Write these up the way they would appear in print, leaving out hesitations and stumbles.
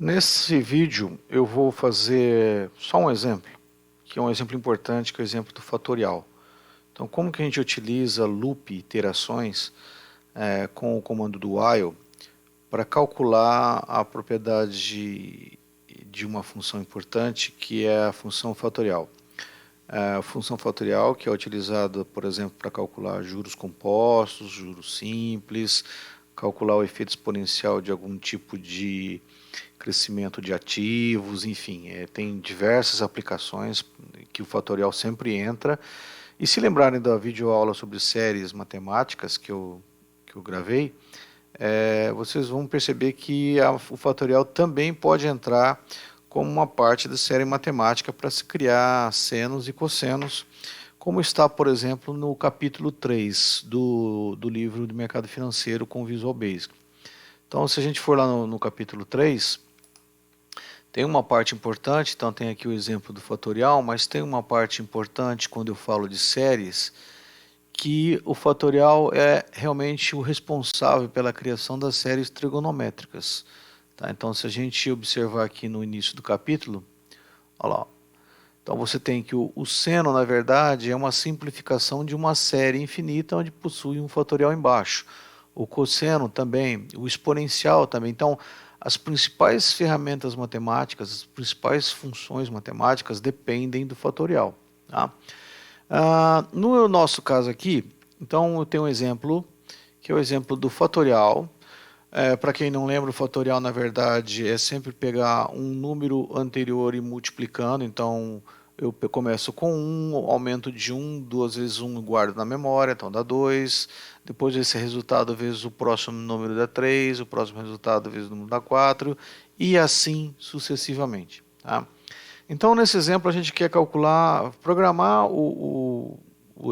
Nesse vídeo eu vou fazer só um exemplo, que é um exemplo importante, que é o exemplo do fatorial. Então, como que a gente utiliza loop iterações com o comando do while para calcular a propriedade de uma função importante, que é a função fatorial. A função fatorial, que é utilizada, por exemplo, para calcular juros compostos, juros simples, calcular o efeito exponencial de algum tipo de crescimento de ativos, enfim, tem diversas aplicações que o fatorial sempre entra. E se lembrarem da videoaula sobre séries matemáticas que eu gravei, vocês vão perceber que o fatorial também pode entrar como uma parte da série matemática para se criar senos e cossenos, como está, por exemplo, no capítulo 3 do livro do mercado financeiro com Visual Basic. Então, se a gente for lá no capítulo 3, tem uma parte importante, então tem aqui o exemplo do fatorial, mas tem uma parte importante quando eu falo de séries, que o fatorial é realmente o responsável pela criação das séries trigonométricas. Tá? Então, se a gente observar aqui no início do capítulo, olha lá. Então você tem que o seno, na verdade, é uma simplificação de uma série infinita onde possui um fatorial embaixo. O cosseno também, o exponencial também. Então, as principais ferramentas matemáticas, as principais funções matemáticas dependem do fatorial. Tá? No nosso caso aqui, então eu tenho um exemplo, que é o exemplo do fatorial. Para quem não lembra, o fatorial, na verdade, é sempre pegar um número anterior e multiplicando. Então, eu começo com 1, aumento de 1, 2 vezes 1 e guardo na memória, então dá 2. Depois esse resultado vezes o próximo número dá 3, o próximo resultado vezes o número dá 4, e assim sucessivamente. Tá? Então, nesse exemplo, a gente quer calcular, programar o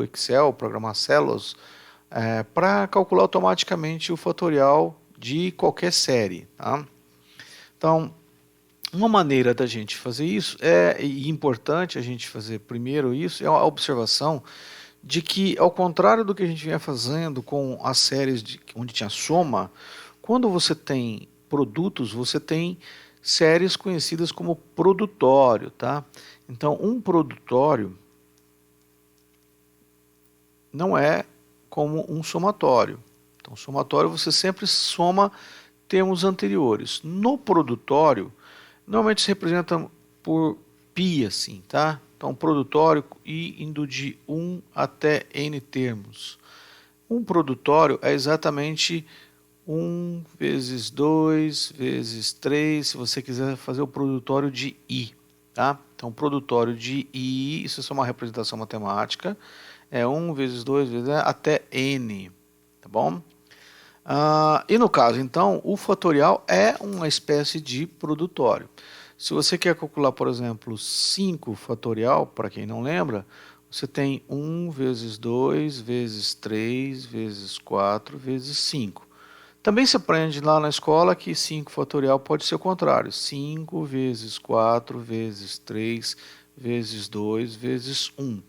Excel, programar células, para calcular automaticamente o fatorial de qualquer série. Tá? Então, uma maneira da gente fazer isso e importante a gente fazer primeiro isso, é a observação de que, ao contrário do que a gente vinha fazendo com as séries onde tinha soma, quando você tem produtos, você tem séries conhecidas como produtório. Tá? Então, um produtório não é como um somatório. Então, somatório você sempre soma termos anteriores. No produtório, normalmente se representa por π, assim, tá? Então, produtório indo de 1 até n termos. Um produtório é exatamente 1 vezes 2 vezes 3, se você quiser fazer o produtório de i. Tá? Então, produtório de i, isso é só uma representação matemática, é 1 vezes 2 vezes até n. Tá bom? E no caso, então, o fatorial é uma espécie de produtório. Se você quer calcular, por exemplo, 5 fatorial, para quem não lembra, você tem 1 vezes 2 vezes 3 vezes 4 vezes 5. Também se aprende lá na escola que 5 fatorial pode ser o contrário. 5 vezes 4 vezes 3 vezes 2 vezes 1.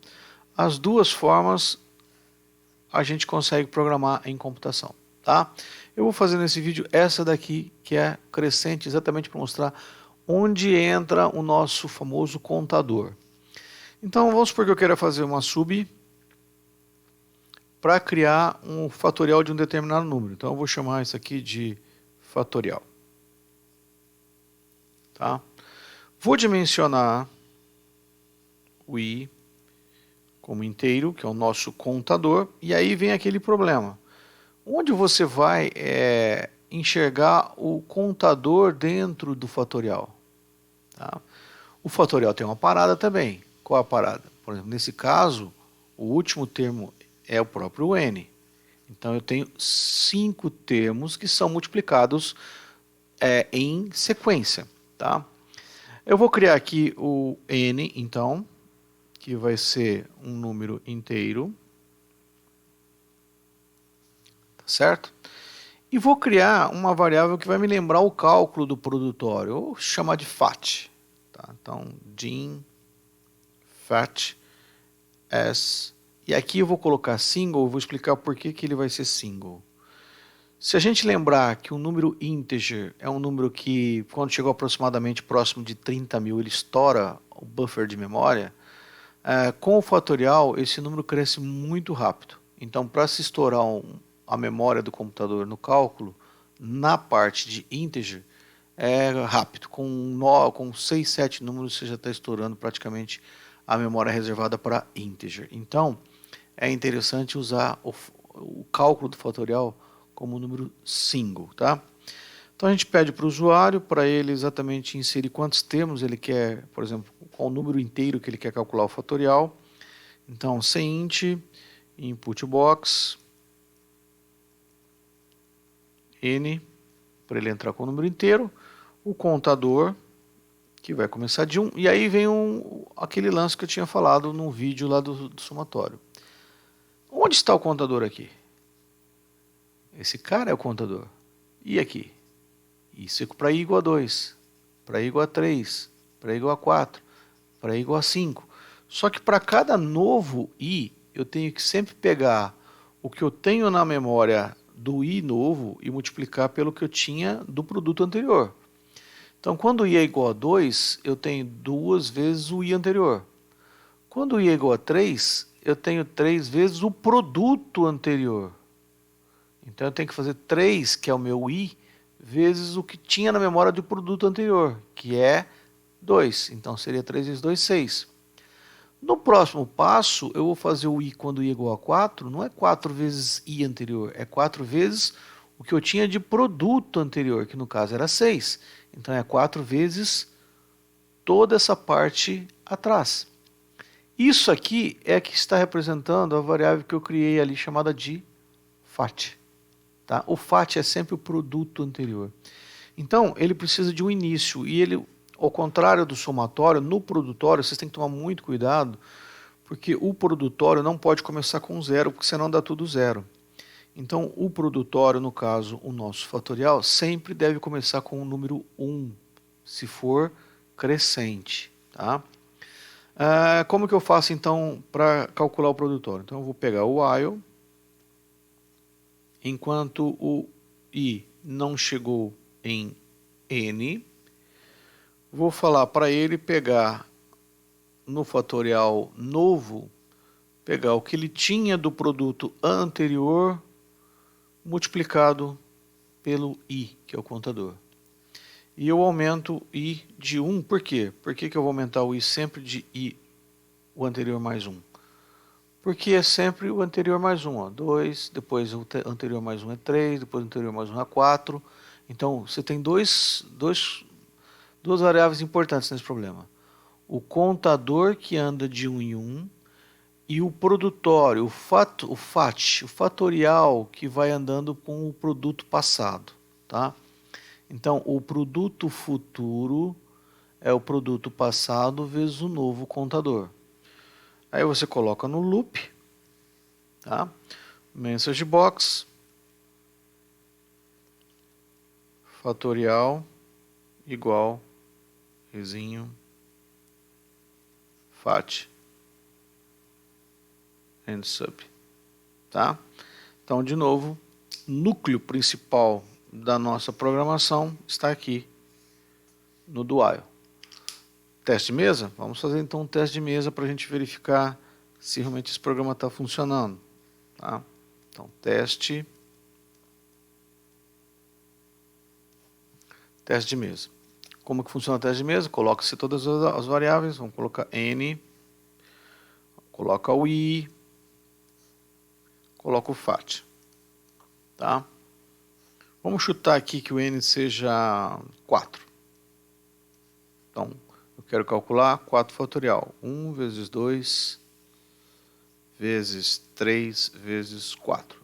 As duas formas a gente consegue programar em computação. Tá? Eu vou fazer nesse vídeo essa daqui, que é crescente, exatamente para mostrar onde entra o nosso famoso contador. Então vamos supor que eu queira fazer uma sub para criar um fatorial de um determinado número. Então eu vou chamar isso aqui de fatorial. Tá? Vou dimensionar o i como inteiro, que é o nosso contador, e aí vem aquele problema. Onde você vai enxergar o contador dentro do fatorial? Tá? O fatorial tem uma parada também. Qual é a parada? Por exemplo, nesse caso, o último termo é o próprio n. Então eu tenho 5 termos que são multiplicados em sequência. Tá? Eu vou criar aqui o n, então, que vai ser um número inteiro. Tá certo? E vou criar uma variável que vai me lembrar o cálculo do produtório, ou chamar de fat. Tá? Então, dim fat s. E aqui eu vou colocar single, vou explicar por que ele vai ser single. Se a gente lembrar que um número integer é um número que, quando chegou aproximadamente próximo de 30.000, ele estoura o buffer de memória, com o fatorial, esse número cresce muito rápido. Então, para se estourar a memória do computador no cálculo, na parte de integer, é rápido. Com 6, 7 números, você já está estourando praticamente a memória reservada para integer. Então, é interessante usar o cálculo do fatorial como número single, tá? Então a gente pede para o usuário, para ele exatamente inserir quantos termos ele quer, por exemplo, qual o número inteiro que ele quer calcular o fatorial. Então, cint, input box, n, para ele entrar com o número inteiro, o contador, que vai começar de 1, e aí vem aquele lance que eu tinha falado no vídeo lá do somatório. Onde está o contador aqui? Esse cara é o contador. E aqui? Isso é para i igual a 2, para i igual a 3, para i igual a 4, para i igual a 5. Só que para cada novo i, eu tenho que sempre pegar o que eu tenho na memória do i novo e multiplicar pelo que eu tinha do produto anterior. Então, quando i é igual a 2, eu tenho 2 vezes o i anterior. Quando i é igual a 3, eu tenho 3 vezes o produto anterior. Então, eu tenho que fazer 3, que é o meu i, vezes o que tinha na memória do produto anterior, que é 2. Então, seria 3 vezes 2, 6. No próximo passo, eu vou fazer o i quando i é igual a 4, não é 4 vezes i anterior, é 4 vezes o que eu tinha de produto anterior, que no caso era 6. Então, é 4 vezes toda essa parte atrás. Isso aqui é que está representando a variável que eu criei ali, chamada de fat. Tá? O fat é sempre o produto anterior. Então, ele precisa de um início, e ele, ao contrário do somatório, no produtório, vocês têm que tomar muito cuidado, porque o produtório não pode começar com 0, porque senão dá tudo 0. Então, o produtório, no caso, o nosso fatorial, sempre deve começar com o número 1, se for crescente. Tá? Como que eu faço, então, para calcular o produtório? Então, eu vou pegar o while, enquanto o i não chegou em n, vou falar para ele pegar no fatorial novo, pegar o que ele tinha do produto anterior multiplicado pelo i, que é o contador. E eu aumento i de 1, por quê? Por que eu vou aumentar o i sempre de i, o anterior mais 1? Porque é sempre o anterior mais 1, ó, 2, depois o anterior mais 1 é 3, depois o anterior mais 1 é 4. Então, você tem duas variáveis importantes nesse problema. O contador que anda de 1 em 1 e o produtório, o fatorial que vai andando com o produto passado. Tá? Então, o produto futuro é o produto passado vezes o novo contador. Aí você coloca no loop, tá? Message box, fatorial igual resinho fat and sub, tá? Então, de novo, núcleo principal da nossa programação está aqui no do while. Teste de mesa? Vamos fazer então um teste de mesa para a gente verificar se realmente esse programa está funcionando. Tá? Então, teste de mesa. Como que funciona o teste de mesa? Coloca-se todas as variáveis, vamos colocar n, coloca o i, coloca o fat. Tá? Vamos chutar aqui que o n seja 4. Então, eu quero calcular 4 fatorial. 1 vezes 2 vezes 3 vezes 4.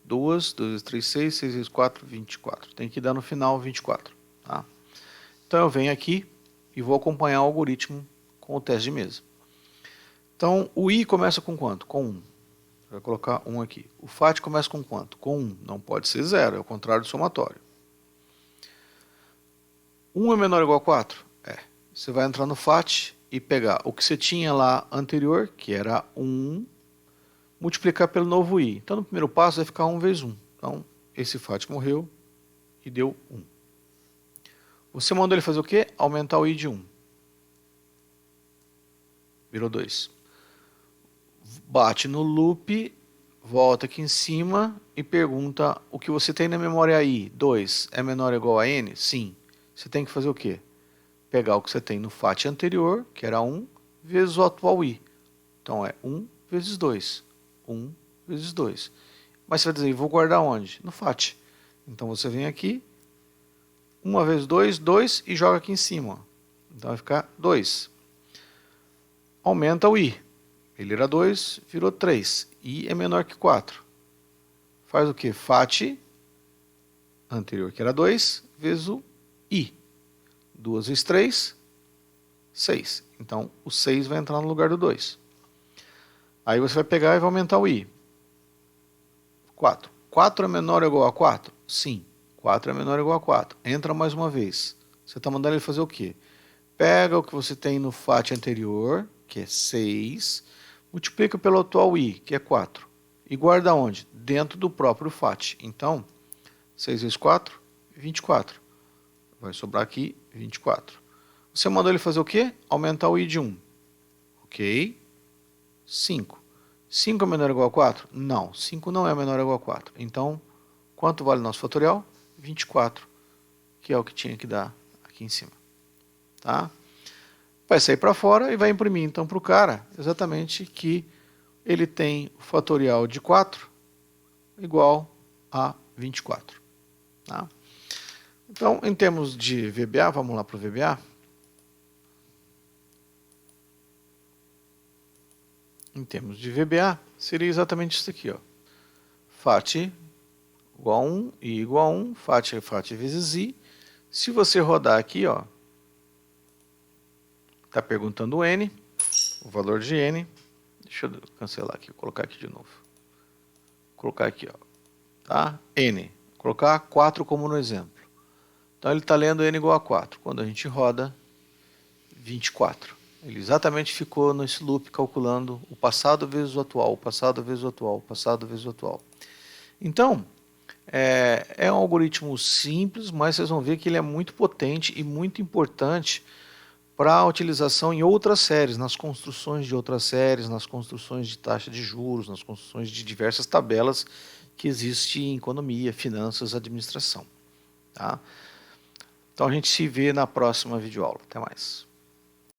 2 vezes 3, 6, 6 vezes 4, 24. Tem que dar no final 24. Tá? Então eu venho aqui e vou acompanhar o algoritmo com o teste de mesa. Então o i começa com quanto? Com 1. Vai colocar 1 aqui. O fat começa com quanto? Com 1. Não pode ser 0, é o contrário do somatório. 1 é menor ou igual a 4? Você vai entrar no fat e pegar o que você tinha lá anterior, que era 1, multiplicar pelo novo i. Então, no primeiro passo, vai ficar 1 vezes 1. Então, esse FAT morreu e deu 1. Você mandou ele fazer o quê? Aumentar o I de 1. Virou 2. Bate no loop, volta aqui em cima e pergunta o que você tem na memória I. 2 é menor ou igual a N? Sim. Você tem que fazer o quê? Pegar o que você tem no FAT anterior, que era 1, vezes o atual I. Então é 1 vezes 2. 1 vezes 2. Mas você vai dizer, vou guardar onde? No FAT. Então você vem aqui, 1 vezes 2, 2 e joga aqui em cima. Então vai ficar 2. Aumenta o I. Ele era 2, virou 3. I é menor que 4. Faz o que? FAT anterior, que era 2, vezes o I. 2 vezes 3, 6. Então o 6 vai entrar no lugar do 2. Aí você vai pegar e vai aumentar o I. 4. 4 é menor ou igual a 4? Sim. 4 é menor ou igual a 4. Entra mais uma vez. Você está mandando ele fazer o quê? Pega o que você tem no FAT anterior, que é 6, multiplica pelo atual I, que é 4. E guarda onde? Dentro do próprio FAT. Então, 6 vezes 4, 24. Vai sobrar aqui 24. Você mandou ele fazer o quê? Aumentar o I de 1. Ok. 5. 5 é menor ou igual a 4? Não, 5 não é menor ou igual a 4. Então, quanto vale o nosso fatorial? 24, que é o que tinha que dar aqui em cima. Tá? Vai sair para fora e vai imprimir então para o cara exatamente que ele tem o fatorial de 4 igual a 24. Tá? Então, em termos de VBA, vamos lá para o VBA. Em termos de VBA, seria exatamente isso aqui, ó. FAT igual a 1, I igual a 1, FAT é FAT vezes I. Se você rodar aqui, ó, está perguntando N, o valor de N. Deixa eu cancelar aqui, vou colocar aqui de novo. Vou colocar aqui, ó, tá? N. Vou colocar 4 como no exemplo. Então ele está lendo N igual a 4. Quando a gente roda, 24. Ele exatamente ficou nesse loop calculando o passado vezes o atual, o passado vezes o atual, o passado vezes o atual. Então, é um algoritmo simples, mas vocês vão ver que ele é muito potente e muito importante para a utilização em outras séries, nas construções de outras séries, nas construções de taxa de juros, nas construções de diversas tabelas que existem em economia, finanças, administração. Tá? Então a gente se vê na próxima videoaula. Até mais.